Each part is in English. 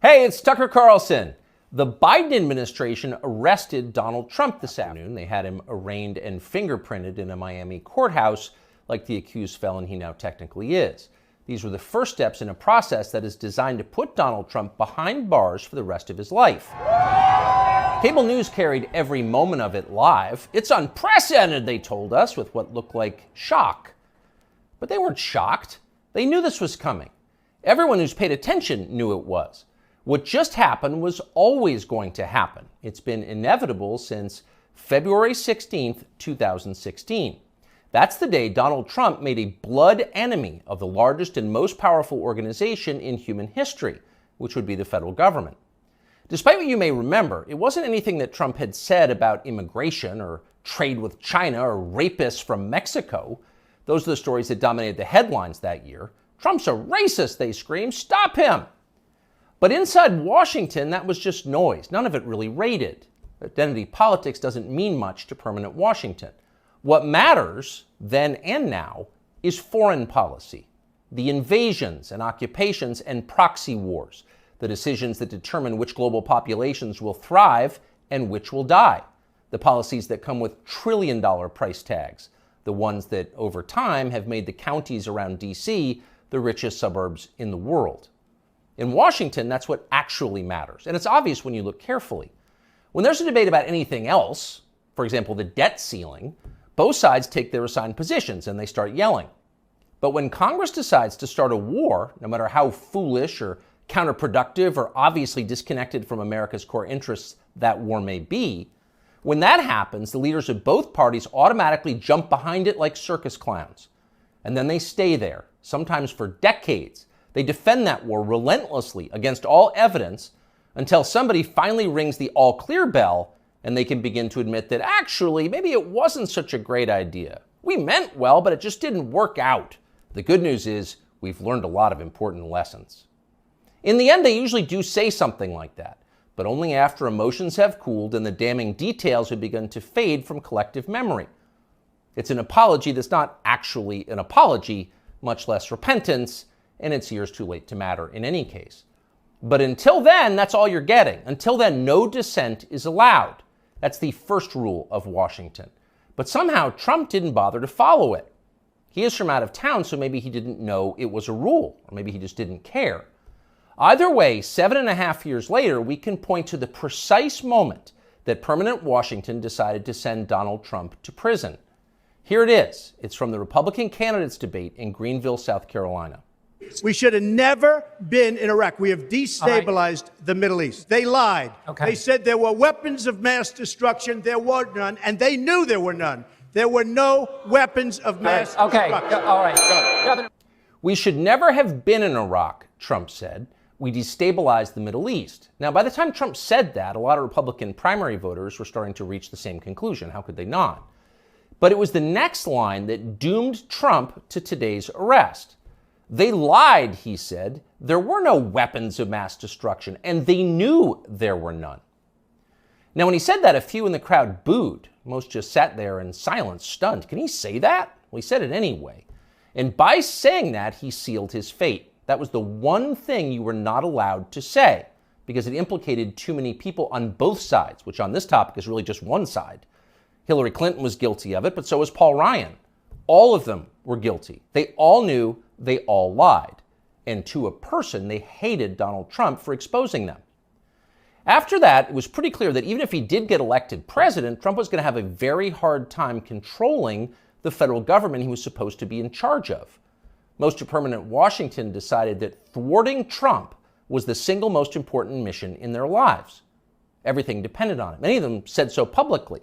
Hey, it's Tucker Carlson. The Biden administration arrested Donald Trump this afternoon. They had him arraigned and fingerprinted in a Miami courthouse like the accused felon he now technically is. These were the first steps in a process that is designed to put Donald Trump behind bars for the rest of his life. Cable news carried every moment of it live. It's unprecedented, they told us, with what looked like shock. But they weren't shocked. They knew this was coming. Everyone who's paid attention knew it was. What just happened was always going to happen. It's been inevitable since February 16th, 2016. That's the day Donald Trump made a blood enemy of the largest and most powerful organization in human history, which would be the federal government. Despite what you may remember, it wasn't anything that Trump had said about immigration or trade with China or rapists from Mexico. Those are the stories that dominated the headlines that year. Trump's a racist, they screamed. Stop him! But inside Washington, that was just noise. None of it really rated. Identity politics doesn't mean much to permanent Washington. What matters, then and now, is foreign policy. The invasions and occupations and proxy wars. The decisions that determine which global populations will thrive and which will die. The policies that come with trillion-dollar price tags. The ones that, over time, have made the counties around D.C. the richest suburbs in the world. In Washington, that's what actually matters. And it's obvious when you look carefully. When there's a debate about anything else, for example, the debt ceiling, both sides take their assigned positions and they start yelling. But when Congress decides to start a war, no matter how foolish or counterproductive or obviously disconnected from America's core interests that war may be, when that happens, the leaders of both parties automatically jump behind it like circus clowns. And then they stay there, sometimes for decades. They defend that war relentlessly against all evidence until somebody finally rings the all-clear bell and they can begin to admit that actually, maybe it wasn't such a great idea. We meant well, but it just didn't work out. The good news is we've learned a lot of important lessons. In the end, they usually do say something like that, but only after emotions have cooled and the damning details have begun to fade from collective memory. It's an apology that's not actually an apology, much less repentance, and it's years too late to matter in any case. But until then, that's all you're getting. Until then, no dissent is allowed. That's the first rule of Washington. But somehow, Trump didn't bother to follow it. He is from out of town, so maybe he didn't know it was a rule, or maybe he just didn't care. Either way, 7.5 years later, we can point to the precise moment that permanent Washington decided to send Donald Trump to prison. Here it is. It's from the Republican candidates debate in Greenville, South Carolina. We should have never been in Iraq. We have destabilized the Middle East. They lied. Okay. They said there were weapons of mass destruction. There were none, and they knew there were none. There were no weapons of mass destruction. All right. We should never have been in Iraq, Trump said. We destabilized the Middle East. Now, by the time Trump said that, a lot of Republican primary voters were starting to reach the same conclusion. How could they not? But it was the next line that doomed Trump to today's arrest. They lied, he said. There were no weapons of mass destruction, and they knew there were none. Now, when he said that, a few in the crowd booed. Most just sat there in silence, stunned. Can he say that? Well, he said it anyway. And by saying that, he sealed his fate. That was the one thing you were not allowed to say, because it implicated too many people on both sides, which on this topic is really just one side. Hillary Clinton was guilty of it, but so was Paul Ryan. All of them were guilty. They all knew, they all lied. And to a person, they hated Donald Trump for exposing them. After that, it was pretty clear that even if he did get elected president, Trump was going to have a very hard time controlling the federal government he was supposed to be in charge of. Most of permanent Washington decided that thwarting Trump was the single most important mission in their lives. Everything depended on it. Many of them said so publicly.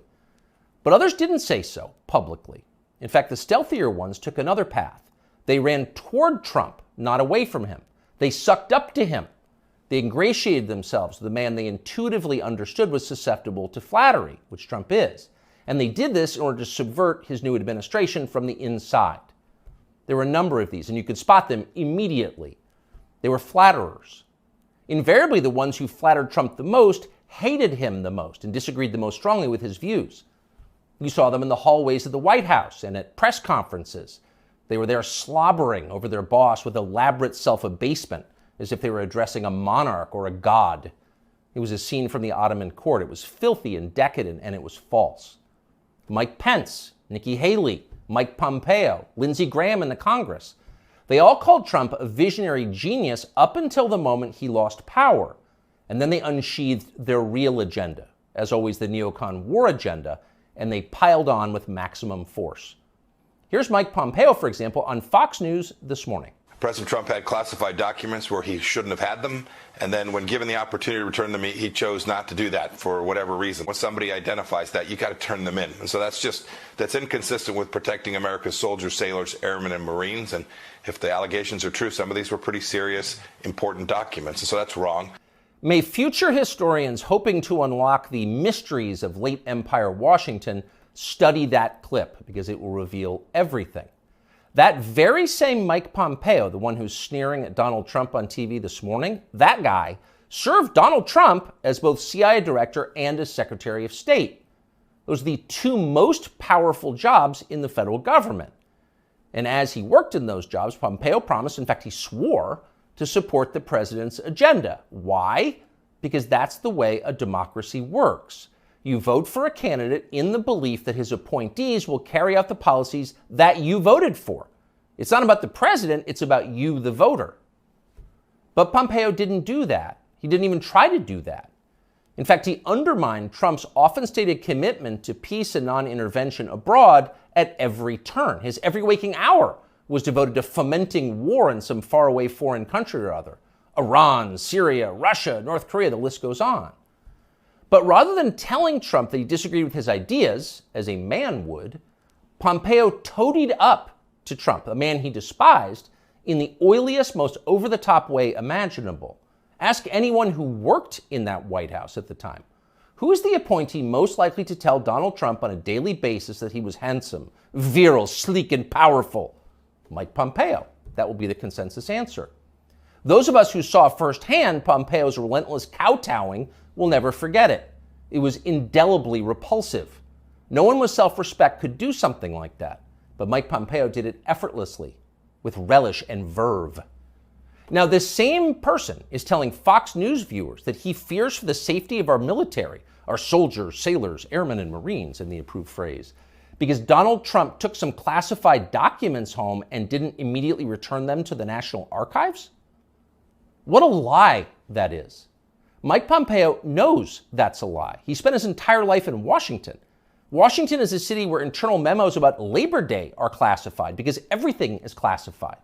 But others didn't say so publicly. In fact, the stealthier ones took another path. They ran toward Trump, not away from him. They sucked up to him. They ingratiated themselves with the man they intuitively understood was susceptible to flattery, which Trump is. And they did this in order to subvert his new administration from the inside. There were a number of these, and you could spot them immediately. They were flatterers. Invariably, the ones who flattered Trump the most hated him the most and disagreed the most strongly with his views. You saw them in the hallways of the White House and at press conferences. They were there slobbering over their boss with elaborate self-abasement as if they were addressing a monarch or a god. It was a scene from the Ottoman court. It was filthy and decadent, and it was false. Mike Pence, Nikki Haley, Mike Pompeo, Lindsey Graham in the Congress. They all called Trump a visionary genius up until the moment he lost power. And then they unsheathed their real agenda, as always the neocon war agenda, and they piled on with maximum force. Here's Mike Pompeo, for example, on Fox News this morning. President Trump had classified documents where he shouldn't have had them, and then when given the opportunity to return them, he chose not to do that for whatever reason. When somebody identifies that, you got to turn them in. And so that's inconsistent with protecting America's soldiers, sailors, airmen, and Marines. And if the allegations are true, some of these were pretty serious, important documents. And so that's wrong. May future historians hoping to unlock the mysteries of late Empire Washington study that clip, because it will reveal everything. That very same Mike Pompeo, the one who's sneering at Donald Trump on TV this morning, that guy served Donald Trump as both CIA director and as Secretary of State. Those are the two most powerful jobs in the federal government. And as he worked in those jobs, Pompeo promised, in fact, he swore, to support the president's agenda. Why? Because that's the way a democracy works. You vote for a candidate in the belief that his appointees will carry out the policies that you voted for. It's not about the president, it's about you, the voter. But Pompeo didn't do that. He didn't even try to do that. In fact, he undermined Trump's often stated commitment to peace and non-intervention abroad at every turn. His every waking hour was devoted to fomenting war in some faraway foreign country or other. Iran, Syria, Russia, North Korea, the list goes on. But rather than telling Trump that he disagreed with his ideas, as a man would, Pompeo toadied up to Trump, a man he despised, in the oiliest, most over-the-top way imaginable. Ask anyone who worked in that White House at the time. Who is the appointee most likely to tell Donald Trump on a daily basis that he was handsome, virile, sleek, and powerful? Mike Pompeo. That will be the consensus answer. Those of us who saw firsthand Pompeo's relentless kowtowing will never forget it. It was indelibly repulsive. No one with self-respect could do something like that. But Mike Pompeo did it effortlessly, with relish and verve. Now, this same person is telling Fox News viewers that he fears for the safety of our military, our soldiers, sailors, airmen, and Marines, in the approved phrase, because Donald Trump took some classified documents home and didn't immediately return them to the National Archives? What a lie that is. Mike Pompeo knows that's a lie. He spent his entire life in Washington. Washington is a city where internal memos about Labor Day are classified because everything is classified.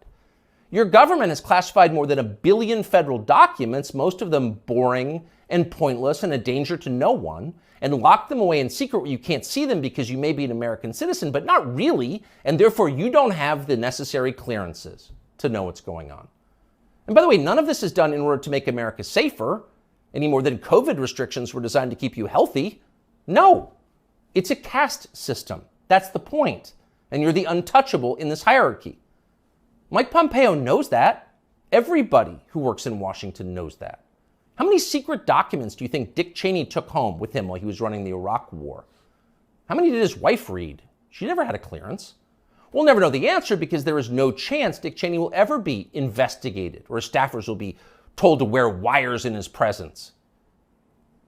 Your government has classified more than 1 billion federal documents, most of them boring and pointless and a danger to no one, and locked them away in secret where you can't see them because you may be an American citizen, but not really, and therefore you don't have the necessary clearances to know what's going on. And by the way, none of this is done in order to make America safer, any more than COVID restrictions were designed to keep you healthy. No, it's a caste system. That's the point. And you're the untouchable in this hierarchy. Mike Pompeo knows that. Everybody who works in Washington knows that. How many secret documents do you think Dick Cheney took home with him while he was running the Iraq War? How many did his wife read? She never had a clearance. We'll never know the answer because there is no chance Dick Cheney will ever be investigated or his staffers will be told to wear wires in his presence.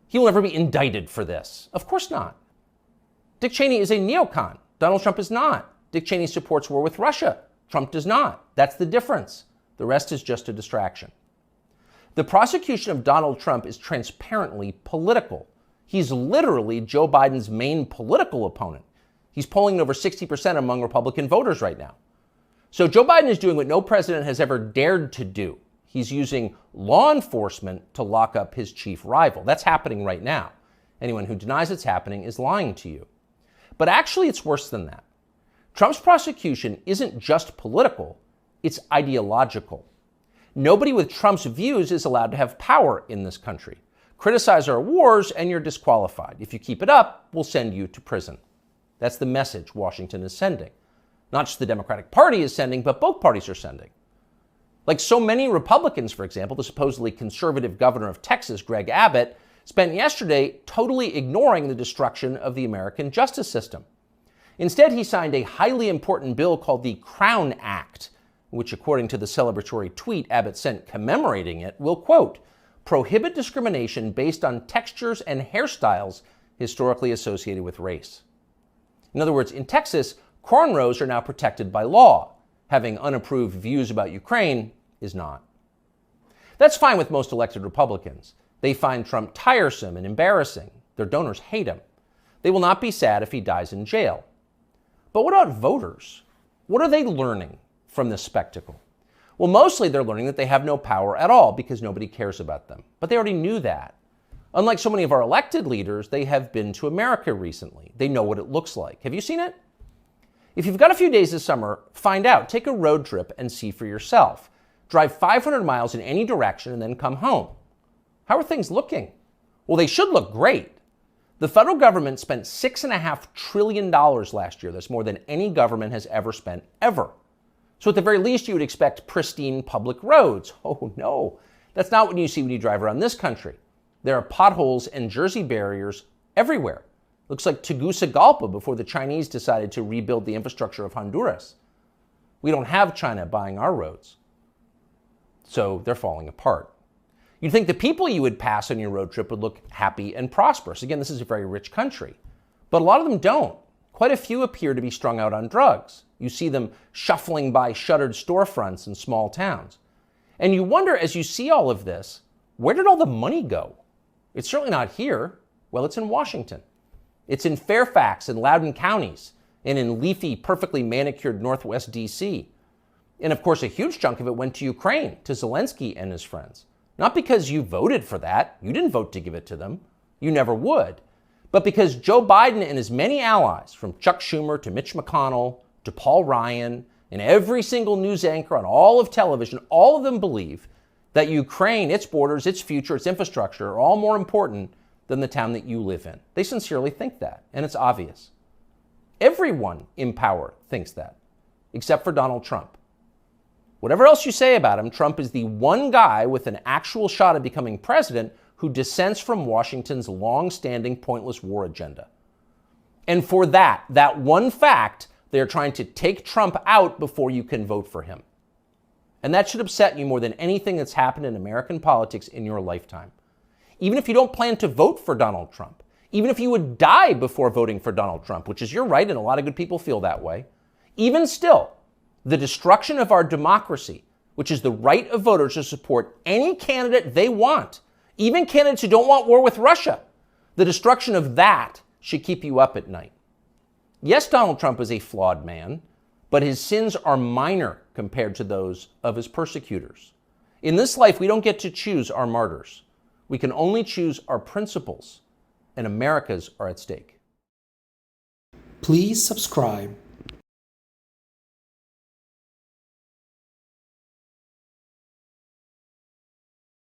He will never be indicted for this. Of course not. Dick Cheney is a neocon. Donald Trump is not. Dick Cheney supports war with Russia. Trump does not. That's the difference. The rest is just a distraction. The prosecution of Donald Trump is transparently political. He's literally Joe Biden's main political opponent. He's polling over 60% among Republican voters right now. So Joe Biden is doing what no president has ever dared to do. He's using law enforcement to lock up his chief rival. That's happening right now. Anyone who denies it's happening is lying to you. But actually, it's worse than that. Trump's prosecution isn't just political, it's ideological. Nobody with Trump's views is allowed to have power in this country. Criticize our wars and you're disqualified. If you keep it up, we'll send you to prison. That's the message Washington is sending. Not just the Democratic Party is sending, but both parties are sending. Like so many Republicans, for example, the supposedly conservative governor of Texas, Greg Abbott, spent yesterday totally ignoring the destruction of the American justice system. Instead, he signed a highly important bill called the Crown Act, which according to the celebratory tweet Abbott sent commemorating it, will, quote, prohibit discrimination based on textures and hairstyles historically associated with race. In other words, in Texas, cornrows are now protected by law. Having unapproved views about Ukraine is not. That's fine with most elected Republicans. They find Trump tiresome and embarrassing. Their donors hate him. They will not be sad if he dies in jail. But what about voters? What are they learning from this spectacle? Well, mostly they're learning that they have no power at all because nobody cares about them. But they already knew that. Unlike so many of our elected leaders, they have been to America recently. They know what it looks like. Have you seen it? If you've got a few days this summer, find out. Take a road trip and see for yourself. Drive 500 miles in any direction and then come home. How are things looking? Well, they should look great. The federal government spent $6.5 trillion last year. That's more than any government has ever spent, ever. So at the very least, you would expect pristine public roads. Oh no, that's not what you see when you drive around this country. There are potholes and Jersey barriers everywhere. Looks like Tegucigalpa before the Chinese decided to rebuild the infrastructure of Honduras. We don't have China buying our roads. So they're falling apart. You'd think the people you would pass on your road trip would look happy and prosperous. Again, this is a very rich country. But a lot of them don't. Quite a few appear to be strung out on drugs. You see them shuffling by shuttered storefronts in small towns. And you wonder, as you see all of this, where did all the money go? It's certainly not here. Well, it's in Washington. It's in Fairfax and Loudoun counties, and in leafy, perfectly manicured Northwest D.C. And of course, a huge chunk of it went to Ukraine, to Zelensky and his friends. Not because you voted for that. You didn't vote to give it to them. You never would. But because Joe Biden and his many allies, from Chuck Schumer to Mitch McConnell to Paul Ryan, and every single news anchor on all of television, all of them believe that Ukraine, its borders, its future, its infrastructure are all more important than the town that you live in. They sincerely think that, and it's obvious. Everyone in power thinks that, except for Donald Trump. Whatever else you say about him, Trump is the one guy with an actual shot at becoming president who dissents from Washington's long-standing pointless war agenda. And for that one fact, they're trying to take Trump out before you can vote for him. And that should upset you more than anything that's happened in American politics in your lifetime. Even if you don't plan to vote for Donald Trump, even if you would die before voting for Donald Trump, which is your right, and a lot of good people feel that way, even still, the destruction of our democracy, which is the right of voters to support any candidate they want, even candidates who don't want war with Russia, the destruction of that should keep you up at night. Yes, Donald Trump is a flawed man, but his sins are minor compared to those of his persecutors. In this life, we don't get to choose our martyrs. We can only choose our principles, and America's are at stake. Please subscribe